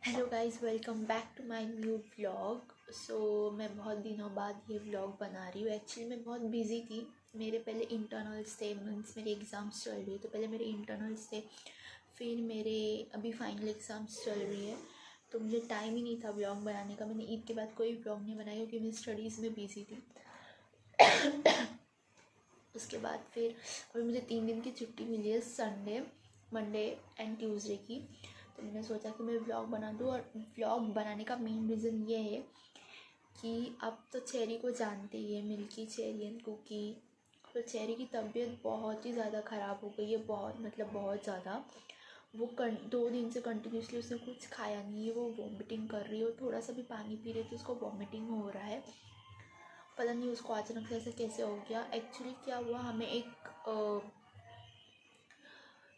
Hello guys, welcome back to my new vlog. मैं बहुत दिनों बाद ये व्लॉग बना रही हूँ। एक्चुअली मैं बहुत बिज़ी थी। मेरे पहले इंटरनल्स थे, मीन्स मेरे एग्ज़ाम्स चल रही है, तो पहले मेरे इंटरनल्स थे, फिर मेरे अभी फाइनल एग्ज़ाम्स चल रही है, तो मुझे टाइम ही नहीं था व्लॉग बनाने का। मैंने ईद के बाद कोई व्लॉग नहीं बनाया क्योंकि मैं स्टडीज़ में बिज़ी थी। उसके बाद फिर अभी मुझे 3 दिन की छुट्टी मिली है, संडे, मंडे एंड ट्यूसडे की। तो मैंने सोचा कि मैं व्लॉग बना दूँ। और व्लॉग बनाने का मेन रीज़न ये है कि आप तो चेरी को जानते ही है, मिल्की, चेरी एंड कुकी। तो चेरी की तबीयत बहुत ही ज़्यादा ख़राब हो गई है, बहुत ज़्यादा। वो 2 दिन से कंटिन्यूसली उसने कुछ खाया नहीं है, वो वॉमिटिंग कर रही है, और थोड़ा सा भी पानी पी रही है तो उसको वॉमिटिंग हो रहा है। पता नहीं उसको अचानक से ऐसा कैसे हो गया। एक्चुअली क्या हुआ, हमें एक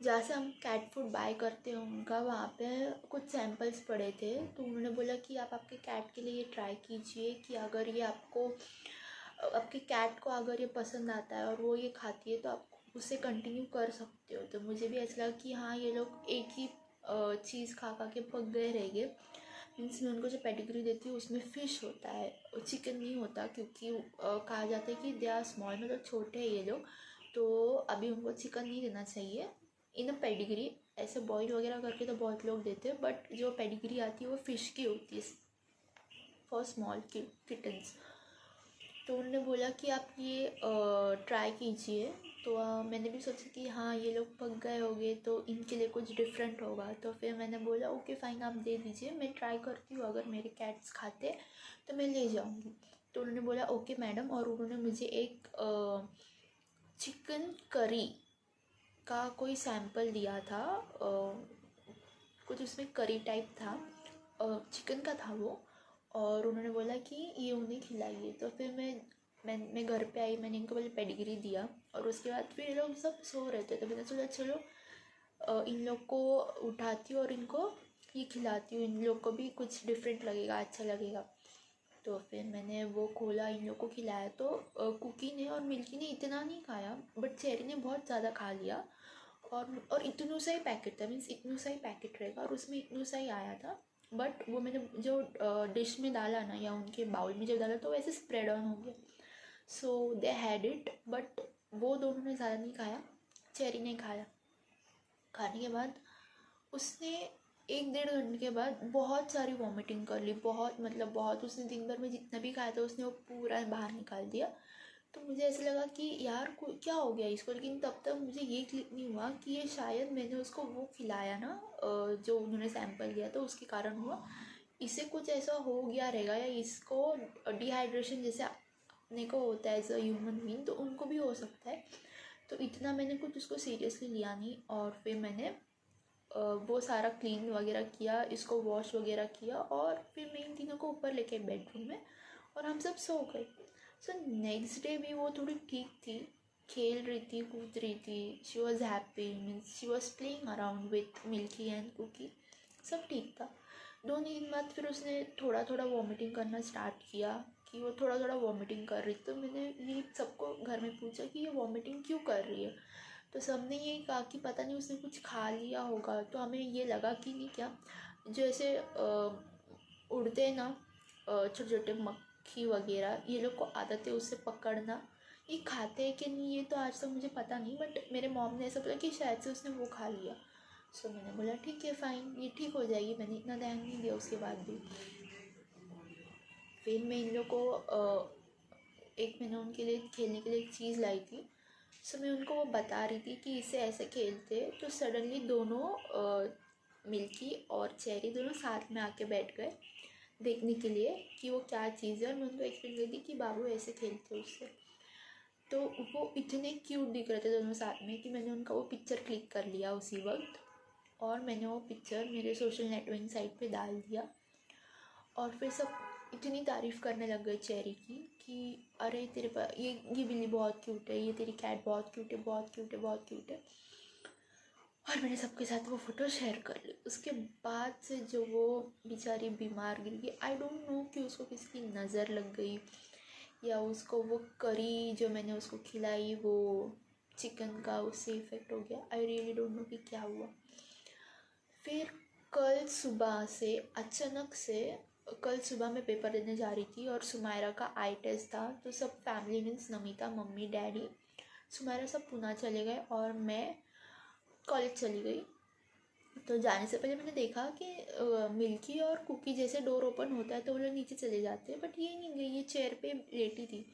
जहाँ से हम कैट फूड बाय करते हैं उनका वहाँ पे कुछ सैम्पल्स पड़े थे, तो उन्होंने बोला कि आप आपके कैट के लिए ये ट्राई कीजिए कि अगर ये आपके कैट को अगर ये पसंद आता है और वो ये खाती है तो आप उससे कंटिन्यू कर सकते हो। तो मुझे भी ऐसा लगा कि हाँ, ये लोग एक ही चीज़ खा खा के पक गए रहेंगे। मीन्स मैं उनको जो पेडिग्री देती हूँ उसमें फ़िश होता है, चिकन नहीं होता, क्योंकि कहा जाता है कि दे आर स्मॉल, मतलब छोटे हैं ये लोग, तो अभी उनको चिकन नहीं देना चाहिए इन अ पेडिग्री। ऐसे बॉईल वगैरह करके तो बहुत लोग देते हैं, बट जो पेडिग्री आती है वो फ़िश की होती है फॉर स्मॉल किटन्स। तो उन्होंने बोला कि आप ये ट्राई कीजिए। तो मैंने भी सोचा कि हाँ, ये लोग पक गए होंगे तो इनके लिए कुछ डिफरेंट होगा, तो फिर मैंने बोला ओके फ़ाइन, आप दे दीजिए, मैं ट्राई करती हूँ, अगर मेरे कैट्स खाते तो मैं ले जाऊँगी। तो उन्होंने बोला ओके मैडम, और उन्होंने मुझे एक चिकन करी का कोई सैंपल दिया था। कुछ उसमें करी टाइप था, चिकन का था वो, और उन्होंने बोला कि ये उन्हें खिलाइए। तो फिर मैं घर पे आई, मैंने इनको पहले पेडिग्री दिया, और उसके बाद फिर ये लोग सब सो रहे थे, तो मैंने सोचा चलो इन लोग को उठाती हूँ और इनको ये खिलाती हूँ, इन लोग को भी कुछ डिफरेंट लगेगा, अच्छा लगेगा। तो फिर मैंने वो खोला, इन लोग को खिलाया, तो कुकी ने और मिल्की ने इतना नहीं खाया, बट चेरी ने बहुत ज़्यादा खा लिया। और इतनू सा ही पैकेट था, मीन्स इतनू सा ही पैकेट रहेगा और उसमें इतनू सा ही आया था। बट वो मैंने जो डिश में डाला ना, या उनके बाउल में जब डाला, तो वैसे स्प्रेड ऑन हो गया। सो दे हैड इट, बट वो दोनों ने ज़्यादा नहीं खाया, चेरी ने खाया। खाने के बाद उसने 1-1.5 घंटे के बाद बहुत सारी वॉमिटिंग कर ली, बहुत, मतलब बहुत। उसने दिन भर में जितना भी खाया था उसने वो पूरा बाहर निकाल दिया। तो मुझे ऐसा लगा कि यार कोई क्या हो गया इसको, लेकिन तब तक मुझे ये क्लिक नहीं हुआ कि ये शायद मैंने उसको वो खिलाया ना, जो उन्होंने सैंपल दिया तो उसके कारण हुआ। इसे कुछ ऐसा हो गया रहेगा, या इसको डिहाइड्रेशन जैसे अपने को होता है एज अ ह्यूमन बीइंग, तो उनको भी हो सकता है। तो इतना मैंने कुछ उसको सीरियसली लिया नहीं, और फिर मैंने वो सारा क्लीन वगैरह किया, इसको वॉश वगैरह किया, और फिर मैं इन तीनों को ऊपर लेके बेडरूम में, और हम सब सो गए। सो नेक्स्ट डे भी वो थोड़ी ठीक थी, खेल रही थी, कूद रही थी, she was happy, means she was playing around with Milky and Cookie, सब ठीक था। 2 दिन बाद फिर उसने थोड़ा थोड़ा वॉमिटिंग करना स्टार्ट किया, कि वो थोड़ा थोड़ा वॉमिटिंग कर रही थी। तो मैंने ये सबको घर में पूछा कि ये वॉमिटिंग क्यों कर रही है, तो सबने ये कहा कि पता नहीं उसने कुछ खा लिया होगा। तो हमें ये लगा कि नहीं क्या, जो ऐसे उड़ते हैं ना छोटे छोटे मक्खी वगैरह, ये लोग को आदत है उससे पकड़ना, ये खाते हैं कि नहीं ये तो आज तक मुझे पता नहीं, बट मेरे मॉम ने ऐसा बोला कि शायद से उसने वो खा लिया। सो मैंने बोला ठीक है फ़ाइन, ये ठीक हो जाएगी, मैंने इतना ध्यान नहीं दिया उसके बाद भी। फिर मैं इन लोग को एक मैंने उनके लिए खेलने के लिए एक चीज़ लाई थी। सो मैं उनको वो बता रही थी कि इसे ऐसे खेलते, तो सडनली दोनों मिल्की और चेरी दोनों साथ में आके बैठ गए देखने के लिए कि वो क्या चीज़ है, और मैं उनको एक्सप्लेन कर दी कि बाबू ऐसे खेलते उससे। तो वो इतने क्यूट दिख रहे थे दोनों साथ में कि मैंने उनका वो पिक्चर क्लिक कर लिया उसी वक्त, और मैंने वो पिक्चर मेरे सोशल नेटवर्किंग साइट पे डाल दिया। और फिर सब इतनी तारीफ़ करने लग गए चेरी की कि अरे तेरे पास ये बिल्ली बहुत क्यूट है, ये तेरी कैट बहुत क्यूट है, बहुत क्यूट है, बहुत क्यूट है। और मैंने सबके साथ वो फ़ोटो शेयर कर ली। उसके बाद से जो वो बेचारी बीमार गिर गई, आई डोंट नो कि उसको किसकी नज़र लग गई, या उसको वो करी जो मैंने उसको खिलाई वो चिकन का उससे इफ़ेक्ट हो गया। आई रियली डोंट नो कि क्या हुआ। फिर कल सुबह से अचानक से कल सुबह मैं पेपर देने जा रही थी और सुमायरा का आई टेस्ट था, तो सब family means Namita, mummy, daddy, Sumaira सब पूना चले गए और मैं कॉलेज चली गई। तो जाने से पहले मैंने देखा कि मिल्की और कुकी जैसे डोर ओपन होता है तो वो लोग नीचे चले जाते हैं, बट ये नहीं गई, ये चेयर पे लेटी थी।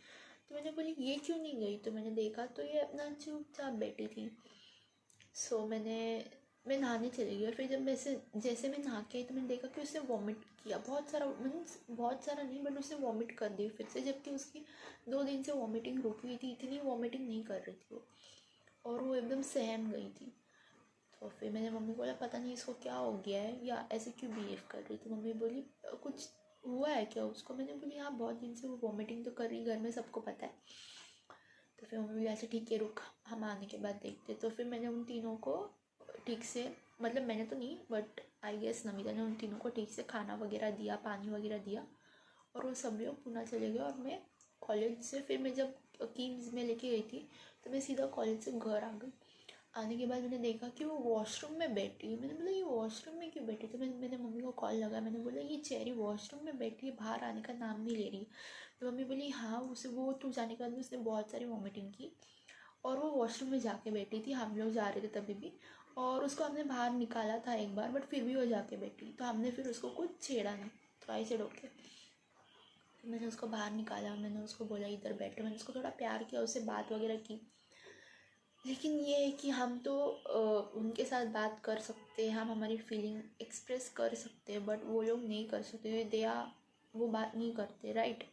तो मैंने बोली ये क्यों नहीं गई, तो मैंने देखा तो ये अपना चुपचाप बैठी थी। सो मैं नहाने चली गई और फिर जब जैसे मैं नहा के आई तो मैंने देखा कि उसने वॉमिट किया, बहुत सारा, मीन्स बहुत सारा नहीं बट उसने वॉमिट कर दी फिर से, जबकि उसकी 2 दिन से वॉमिटिंग रुकी हुई थी, इतनी वॉमिटिंग नहीं कर रही थी वो, और वो एकदम सहम गई थी। तो फिर मैंने मम्मी को बोला पता नहीं इसको क्या हो गया है या ऐसे क्यों बिहेव कर रही, तो मम्मी बोली कुछ हुआ है क्या उसको। मैंने बोली हाँ बहुत दिन से वो वॉमिटिंग तो कर रही, घर में सबको पता है। तो फिर मम्मी बोली ऐसे ठीक है रुक, हम आने के बाद देखते। तो फिर मैंने उन तीनों को ठीक से, मतलब मैंने तो नहीं बट आई गेस नमिता ने उन तीनों को ठीक से खाना वगैरह दिया, पानी वगैरह दिया, और वो सब लोग पुणे चले गए। और मैं कॉलेज से फिर मैं जब कीम्स में लेके गई थी तो मैं सीधा कॉलेज से घर आ गई। आने के बाद मैंने देखा कि वो वॉशरूम में बैठी है। मैंने बोला ये वॉशरूम में क्यों बैठी, तो मैंने मम्मी को कॉल लगा, मैंने बोला ये चेरी वॉशरूम में बैठी है, बाहर आने का नाम नहीं ले रही। तो मम्मी बोली हाँ उसे वो तू जाने के बाद उसने बहुत सारी वॉमिटिंग की और वो वॉशरूम में जाके बैठी थी, हम लोग जा रहे थे तभी भी, और उसको हमने बाहर निकाला था एक बार बट फिर भी वो जाके बैठी, तो हमने फिर उसको कुछ छेड़ा नहीं, तो ऐसे रोके। मैंने उसको बाहर निकाला, मैंने उसको बोला इधर बैठो, मैंने उसको थोड़ा प्यार किया, उससे बात वगैरह की। लेकिन ये है कि हम तो उनके साथ बात कर सकते हैं, हम हमारी फीलिंग एक्सप्रेस कर सकते हैं, बट वो लोग नहीं कर सकते, वो बात नहीं करते, राइट।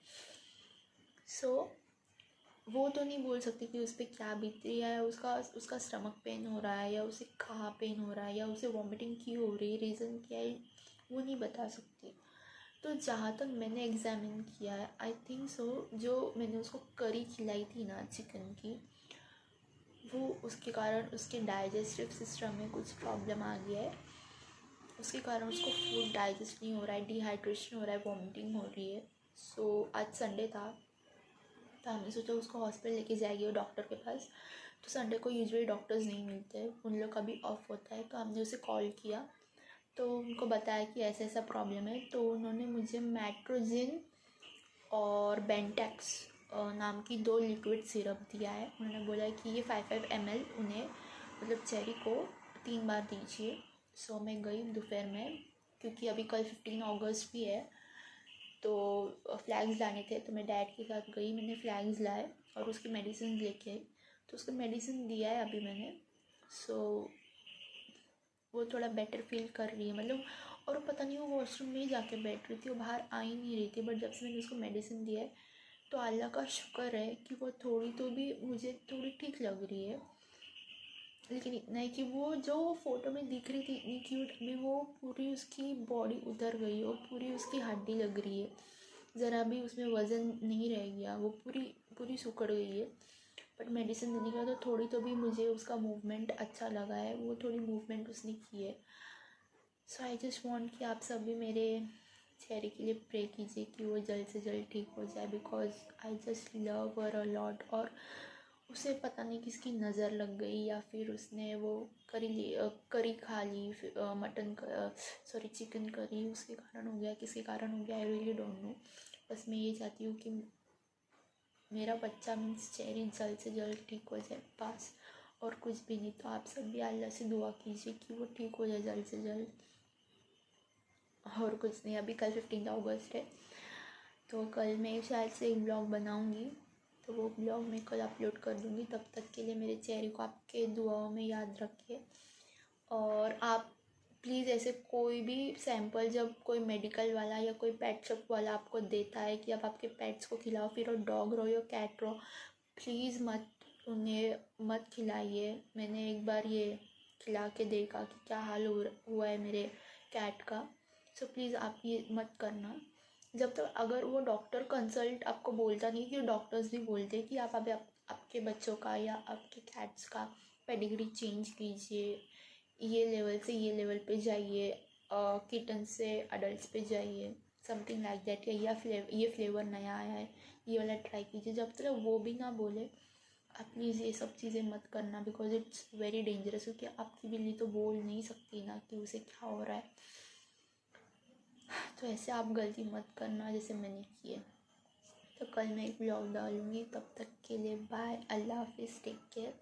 सो वो तो नहीं बोल सकती कि उस पर क्या बीत रही है, उसका स्टमक पेन हो रहा है या उसे कहाँ पेन हो रहा है या उसे वॉमिटिंग क्यों हो रही है, रीज़न क्या है, वो नहीं बता सकती। तो जहाँ तक मैंने एग्जामिन किया है आई थिंक सो, जो मैंने उसको करी खिलाई थी ना चिकन की, वो उसके कारण उसके डाइजेस्टिव सिस्टम में कुछ प्रॉब्लम आ गया है, उसके कारण उसको फूड डाइजेस्ट नहीं हो रहा है, डिहाइड्रेशन हो रहा है, वॉमिटिंग हो रही है। सो आज संडे था तो हमने सोचा उसको हॉस्पिटल लेके जाएगी डॉक्टर के पास। तो संडे को यूजुअली डॉक्टर्स नहीं मिलते, उन लोग का भी ऑफ होता है, तो हमने उसे कॉल किया तो उनको बताया कि ऐसा ऐसा प्रॉब्लम है। तो उन्होंने मुझे मेट्रोजिन और बेंटेक्स नाम की 2 लिक्विड सिरप दिया है। उन्होंने बोला कि ये 5 ml उन्हें मतलब चेरी को 3 बार दीजिए। सो मैं गई दोपहर में, क्योंकि अभी कल 15 अगस्त भी है, तो फ्लैग्स लाने थे, तो मैं डैड के साथ गई, मैंने फ्लैग्स लाए और उसकी मेडिसिन लेके आई। तो उसको मेडिसिन दिया है अभी मैंने। सो वो थोड़ा बेटर फील कर रही है, मतलब, और पता नहीं वो वॉशरूम में ही जाके बैठ रही थी, वो बाहर आ ही नहीं रही थी, बट जब से मैंने उसको मेडिसिन दिया है तो अल्लाह का शुक्र है कि वो थोड़ी तो भी मुझे थोड़ी ठीक लग रही है। लेकिन इतना है कि वो जो फ़ोटो में दिख रही थी इतनी क्यूट, अभी वो पूरी उसकी बॉडी उतर गई है, पूरी उसकी हड्डी लग रही है, ज़रा भी उसमें वज़न नहीं रह गया, वो पूरी पूरी सुकड़ गई है। बट मेडिसिन देने के बाद तो थोड़ी तो भी मुझे उसका मूवमेंट अच्छा लगा है, वो थोड़ी मूवमेंट उसने की है। सो आई जस्ट वांट कि आप सब भी मेरे चेरी के लिए प्रे कीजिए कि वो जल्द से जल्द ठीक हो जाए, because I just love her a lot. और उसे पता नहीं किसकी नज़र लग गई या फिर उसने वो करी खा ली, सॉरी चिकन करी, उसके कारण हो गया, किसके कारण हो गया, आई रियली डोंट नो। बस मैं ये चाहती हूँ कि मेरा बच्चा मीन्स चेरी जल्द से जल्द ठीक हो जाए बस, और कुछ भी नहीं। तो आप सब भी अल्लाह से दुआ कीजिए कि वो ठीक हो जाए जल्द से जल्द, और कुछ नहीं। अभी कल 15 अगस्त है, तो कल मैं शायद से एक ब्लॉग बनाऊंगी, तो वो ब्लॉग मैं कल अपलोड कर दूंगी। तब तक के लिए मेरे चेहरे को आपके दुआओं में याद रखिए। और आप प्लीज़ ऐसे कोई भी सैंपल जब कोई मेडिकल वाला या कोई पेट शॉप वाला आपको देता है कि आप आपके पेट्स को खिलाओ, फिर वो डॉग रहो या कैट रहो, प्लीज़ उन्हें मत खिलाइए। मैंने एक बार ये खिला के देखा कि क्या हाल हुआ है मेरे कैट का। सो प्लीज़ आप ये मत करना जब तक, अगर वो डॉक्टर कंसल्ट आपको बोलता नहीं, कि डॉक्टर्स भी बोलते हैं कि आप अभी आपके बच्चों का या आपके कैट्स का पेडिग्री चेंज कीजिए, ये लेवल से ये लेवल पे जाइए, किटन से अडल्ट पे जाइए, समथिंग लाइक दैट, या ये फ्लेवर नया आया है, ये वाला ट्राई कीजिए। जब तक वो भी ना बोले आप प्लीज़ ये सब चीज़ें मत करना, बिकॉज इट्स वेरी डेंजरस, क्योंकि आपकी बिल्ली तो बोल नहीं सकती ना कि उसे क्या हो रहा है। तो ऐसे आप गलती मत करना जैसे मैंने की है। तो कल मैं एक ब्लॉग डालूँगी, तब तक के लिए बाय, अल्लाह हाफिज़, टेक केयर।